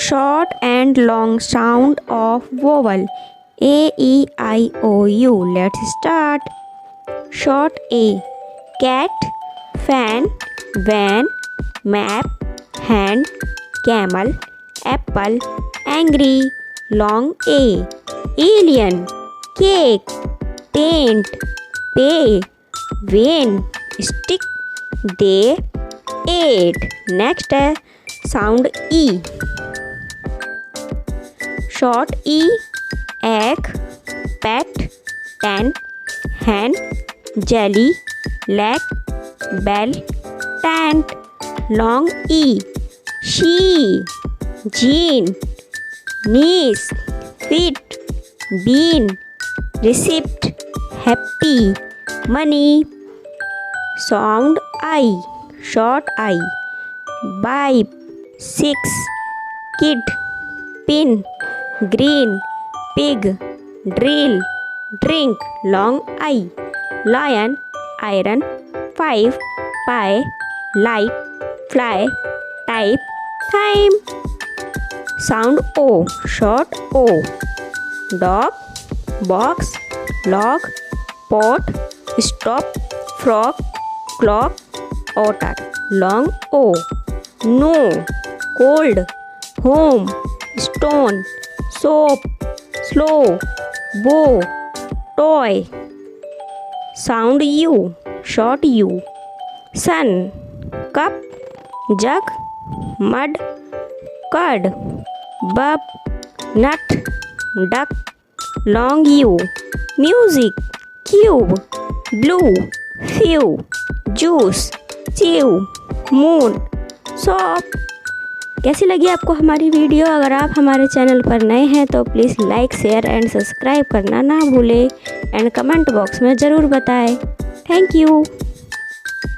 Short and long sound of vowel A, E, I, O, U. Let's start. Short A. Cat, fan, van, map, hand, camel, apple, angry. Long A. Alien, cake, paint, pay, vein, stick, day, eight. Next sound E. Short E. Egg, pet, tent, hen, jelly, leg, bell, tent. Long E. She, jean, niece, feet, bean, receipt, happy, money. Sound I. Short I. Pipe, six, kid, pin, green, pig, drill, drink. Long I. Lion, iron, five, pie, light, fly, type, time. Sound O. Short O. Dog, box, log, pot, stop, frog, clock, otter. Long O. No, cold, home, stone, soap, slow, bow, toy. Sound U. Short U. Sun, cup, jug, mud, curd, bub, nut, duck. Long U. Music, cube, blue, few, juice, chew, moon, soap. कैसी लगी आपको हमारी video? अगर आप हमारे channel पर नए हैं तो please like, share and subscribe करना ना भूलें एंड कमेंट बॉक्स में ज़रूर बताएं। Thank you.